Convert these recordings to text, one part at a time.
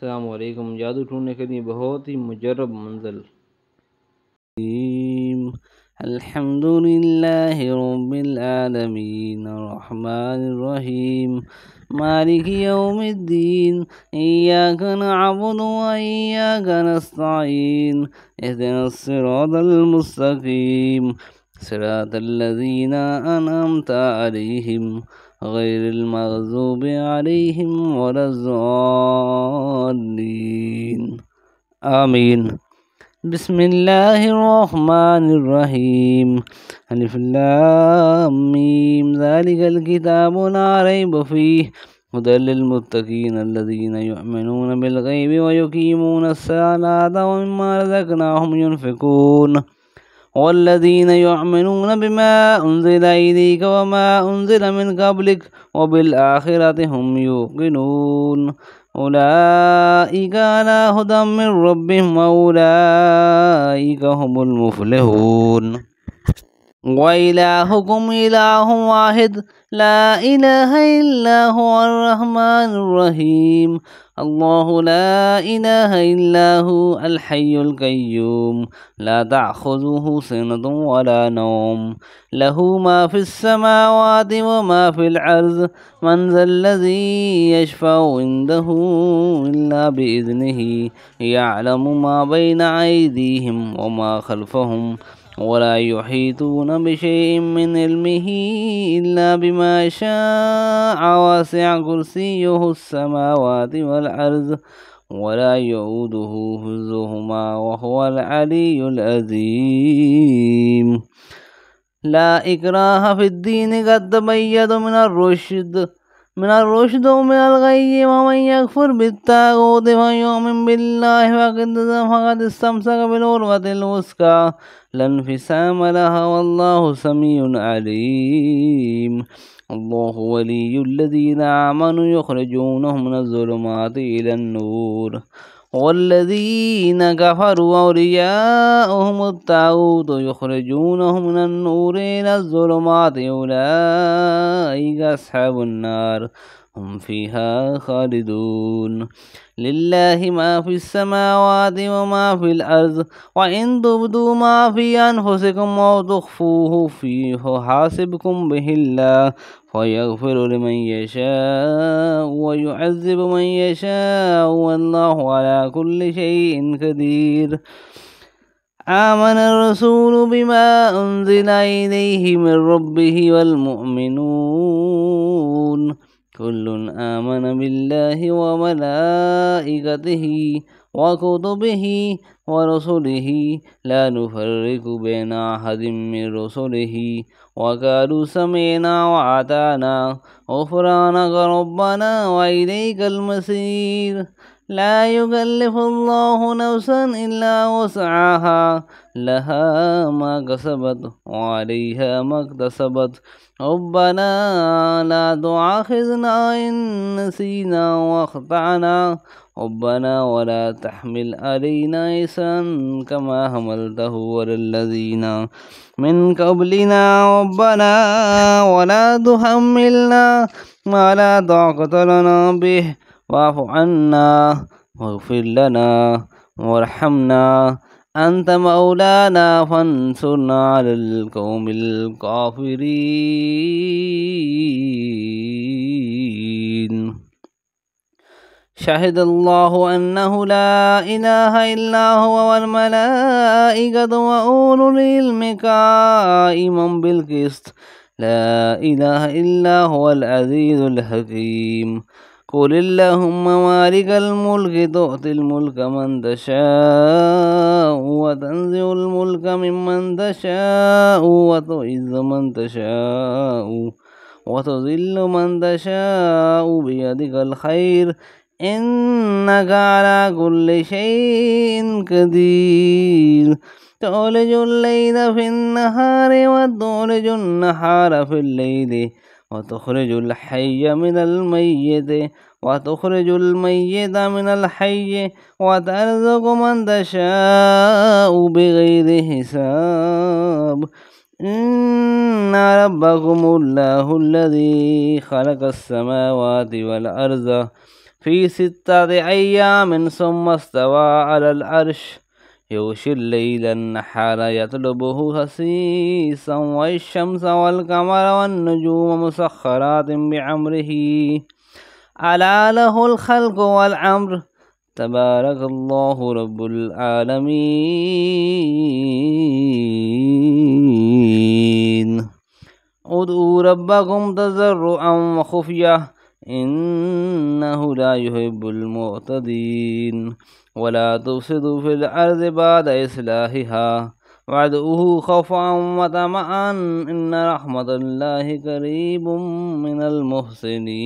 अस्सलाम वालेकुम। जादू ढूंढने के लिए बहुत ही मुजर्रब मंजिल। अल्हम्दुलिल्लाहि रब्बिल आलमीन अर्रहमानिर रहीम मालिकि यौमिद्दीन इय्याका नअबुदु व इय्याका नस्तईन इहदिनस सिरातल मुस्तकीम सिरातल लज़ीना अनअमता अलैहिम गैरिल मग़ज़ूबि अलैहिम वलज़्ज़ालिन आमीन। बिस्मिल्लाहिर्रहमानिर्रहीम अलिफ लाम मीम ज़ालिकल किताबु ला रैब फ़ीह हुदल लिल्मुत्तक़ीन अल्लज़ीना युमिनून बिल ग़ैबि व युक़ीमूनस सलाता व मिम्मा रज़क़नाहुम युनफ़िक़ून वल्लज़ीना युमिनून बिमा उन्ज़िला इलैक व मा उन्ज़िला मिन क़ब्लिक व बिल आख़िरति हुम युक़िनून उलाइका अला हुदम मिर रब्बिहिम व उलाइका हुमुल मुफ़्लिहून। व इलाहुकुम इलाहुन वाहिद ला इलाहा इल्ला हुवल रहमानुर रहीम अल्लाहु ला इलाहा इल्ला हुवल हय्युल क़य्यूम ला तअख़ुज़ुहु सिनतुन व ला नौम लहू मा फ़िस समावाति व मा फ़िल अर्ज़ मन ज़ल्लज़ी यशफ़अु इंदहु इल्ला बिइज़निही यअलमु मा बैना अयदीहिम व मा ख़ल्फ़हुम वला युहीतून बिशैइन मिन इल्मिही इल्ला बिमा शाअ वसिअ कुर्सियुहुस समावाति वल अर्ज़ वला यऊदुहु हिफ़्ज़ुहुमा व हुवल अलियुल अज़ीम। ला इक्राहा फ़िद्दीन क़द तबय्यन मिनर रुश्द व मिनल ग़य्य व मन यकफ़ुर बित्ताग़ूति व युमिन बिल्लाहि फ़क़द इस्तमसक बिल उर्वतिल वुस्क़ा ला इंफ़िसाम लहा वल्लाहु समीउन अलीम। अल्लाहु वलियुल्लज़ीना आमनू युख़रिजूनहुम मिनज़्ज़ुलुमाति इलन नूर वल्लज़ीना कफ़रू औलियाउहुमुत ताग़ूत युख़रिजूनहुम मिनन नूरि इलज़्ज़ुलुमाति उलाइका अस्हाबुन नार हुम फ़ीहा ख़ालिदून। लिल्लाहि मा फ़िस समावाति व मा फ़िल अर्ज़ व इन तुब्दू मा फ़ी अनफ़ुसिकुम औ तुख़्फ़ूहु युहासिबकुम बिहिल्लाह फ़यग़फ़िरु लिमन यशाअ व युअज़्ज़िबु मन यशाअ वल्लाहु अला कुल्लि शैइन क़दीर। आमनर रसूलु बिमा उन्ज़िला इलैहि मिर रब्बिहि वल मुअमिनून कुल्लुन आमन बिल्लाहि व मलाइकतिहि व कुतुबिहि व रुसुलिहि ला नुफ़र्रिक़ु बैना अहदिम मिर रुसुलिहि व क़ालू समिअना व अताना ग़ुफ़रानक रब्बना व इलैकल मसीर। ला युकल्लिफ़ुल्लाहु नफ़्सन इल्ला वुस्अहा लहा मा कसबत व अलैहा मक्तसबत रब्बना ला तुआख़िज़ना इन नसीना व अख़्तअना रब्बना वला तहमिल अलैना इसरन कमा हमलतहु अलल्लज़ीना मिन क़ब्लिना रब्बना वला तुहम्मिलना मा ला ताक़त लना बिहि वाअफ़ु अन्ना वग़फ़िर लना वरहमना अंत मौलाना फ़ंसुरना अलल क़ौमिल काफ़िरीन। शहिदल्लाहु अन्नहु ला इलाहा इल्ला हुवा वल मलाइकतु व उलुल इल्मि क़ाइमन बिल क़िस्त ला इलाहा इल्ला हुवल अज़ीज़ुल हकीम। क़ुलिल्लाहुम्मा मालिकल मुल्कि तुअ्तिल मुल्का मन तशाअ व तंज़िउल मुल्का मिम्मन तशाअ व तुइज़्ज़ु मन तशाअ व तुज़िल्लु मन तशाअ बियदिकल खैर इन्नका अला कुल्लि शैइन क़दीर। तुलिजुल लैला फ़िन्नहारि व तुलिजुन नहारा फ़िल्लैलि व तुख़रिजुल हय्य मिनल मय्यिति व तुख़रिजुल मय्यिता मिनल हय्यि व तर्ज़ुक़ु मन तशाअ बिग़ैरि हिसाब। इन्ना रब्बकुमुल्लाहुल्लज़ी ख़लक़स समावाति वल अर्ज़ في 6 أيام ثم استوى على العرش يغشي الليل النهار يطلبه حثيثا والشمس والقمر والنجوم مسخرات بأمره ألا له الخلق والأمر تبارك الله رب العالمين ادعوا ربكم تضرعا وخفية إنه لا يحب المعتدين ولا تفسدوا في الأرض بعد إصلاحها وادعوه خوفا وطمعا إن رحمة الله قريب من المحسنين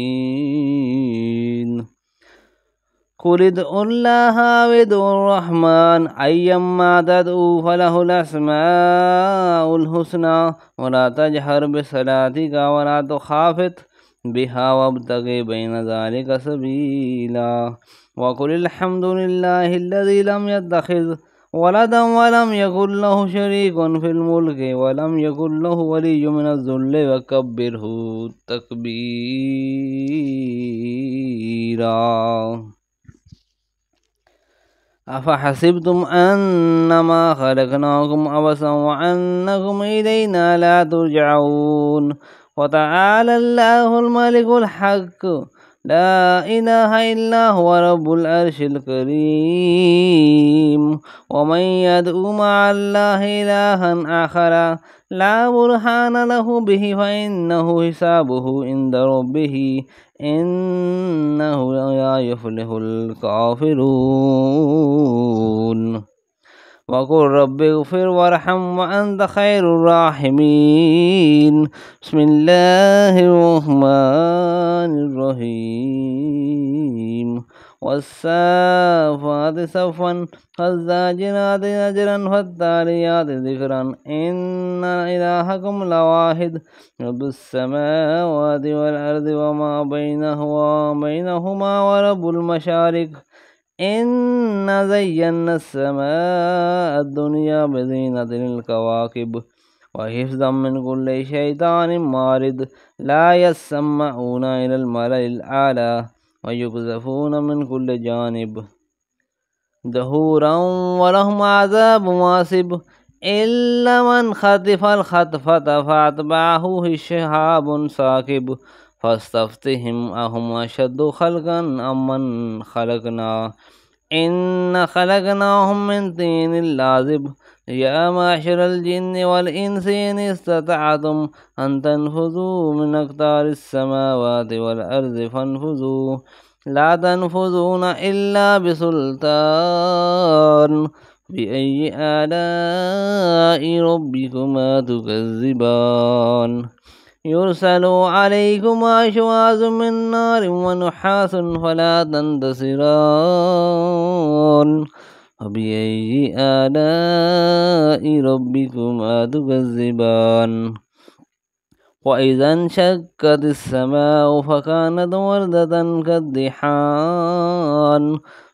قل ادعوا الله وادعوا الرحمن أيما تدعوا فله الأسماء الحسنى ولا تجهر بصلاتك ولا تخافت بها وابتغ بين ذلك سبيلا وقل الحمد لله الذي لم يتخذ ولدا ولم يكن له شريك في الملك ولم يكن له ولي من الذل وكبره تكبيرا أفحسبتم أنما خلقناكم عبثا وأنكم إلينا لا ترجعون وتعالى الله الملك الحق لا إله إلا هو رب العرش الكريم ومن يدعو مع الله إلها آخر لا برهان له به فإنه حسابه عند ربه إنه لا يفلح الكافرون وقل رب اغفر وارحم وأنت خير الراحمين بسم الله الرحمن الرحيم والصافات صفا فالزاجرات زجرا فالتاليات ذكرا إن إلهكم لواحد رب السماوات والأرض وما بينهما ورب المشارق إنا زينا السماء الدنيا بزينة الكواكب وحفظا من كل شيطان مارد لا يسمعون إلى الملأ الأعلى ويقذفون من كل جانب دهورا ولهم عذاب واصب إلا من خطف الخطفة فأتبعه شهاب ثاقب فاستفتهم أهم أشد خلقا أم من خلقنا إن خلقناهم من طين لازب يا معشر الجن والإنس إن استطعتم أن تنفذوا من أقطار السماوات والأرض فانفذوا لا تنفذون إلا بسلطان بأي آلاء ربكما تكذبان يرسل عليكما شواظ من نار ونحاس فلا تنتصران فبأي آلاء ربكما تكذبان وإذا انشقت السماء فكانت وردة كالدحان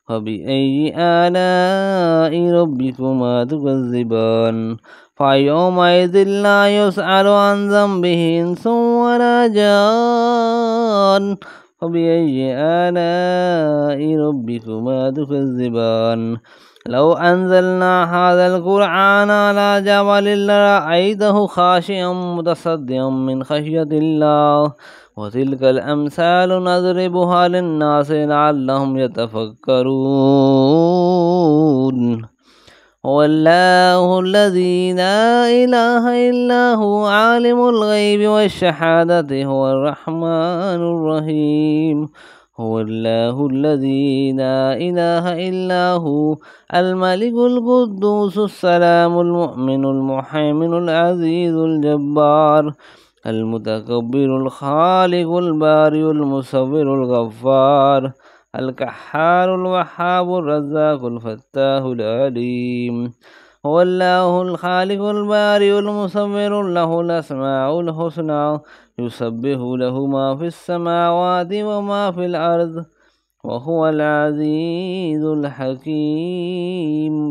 فبأي آلاء ربكما تكذبان فيومئذ لا يسأل عن ذنبه إنس ولا جان فبأي آلاء ربكما تكذبان لو أنزلنا هذا القرآن على جبل لرأيته خاشعا متصدعا من خشية الله وتلك الأمثال نضربها للناس لعلهم يتفكرون هو الله الذي لا إله إلا هو عالم الغيب والشهادة هو الرحمن الرحيم هو الله الذي لا إله إلا هو الملك القدوس السلام المؤمن المهيمن العزيز الجبار المتكبر الخالق البارئ المصور الغفار القهار الوهاب الرزاق الفتاح العليم هو الله الخالق البارئ المصور له الأسماء الحسنى يسبح له ما في السماوات وما في الأرض وهو العزيز الحكيم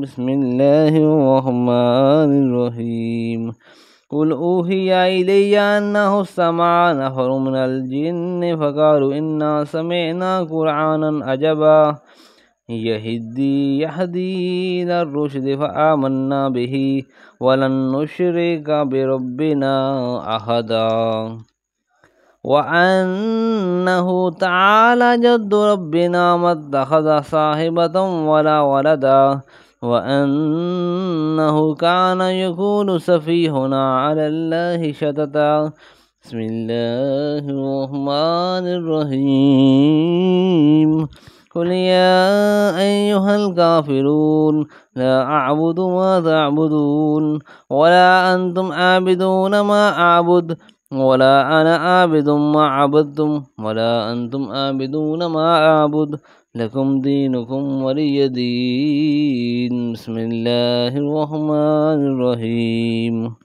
بسم الله الرحمن الرحيم قل أوحي إلي أنه استمع نفر من الجن فقالوا إنا سمعنا قرآنا عجبا يهدي إلى الرشد فآمنا به ولن نشرك بربنا أحدا وأنه تعالى جد ربنا ما اتخذ صاحبة ولا ولدا وأنه كان يقول سفيهنا على الله شططا بسم الله الرحمن الرحيم قل يا أيها الكافرون لا أعبد ما تعبدون ولا أنتم عابدون ما أعبد ولا أنا عابد ما عبدتم ولا أنتم عابدون ما أعبد لكم دينكم ولي دين بسم الله الرحمن الرحيم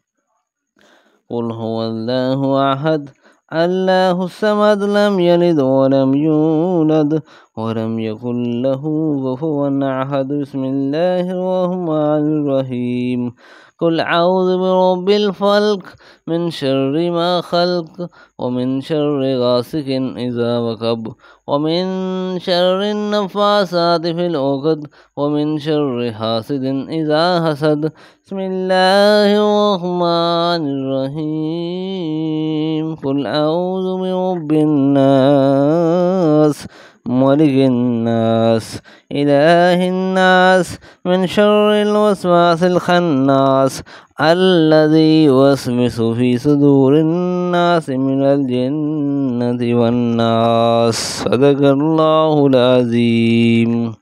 قل هو الله أحد الله الصمد لم يلد ولم يولد ولم يكن له كفوا أحد بسم الله الرحمن الرحيم قل أعوذ برب الفلق من شر ما خلق ومن شر غاسق إذا وقب ومن شر النفاثات في العقد ومن شر حاسد إذا حسد بسم الله الرحمن الرحيم قل أعوذ برب الناس ملك الناس إله الناس من شر الوسواس الخناس الذي يوسوس في صدور الناس من الجنة والناس صدق الله العظيم.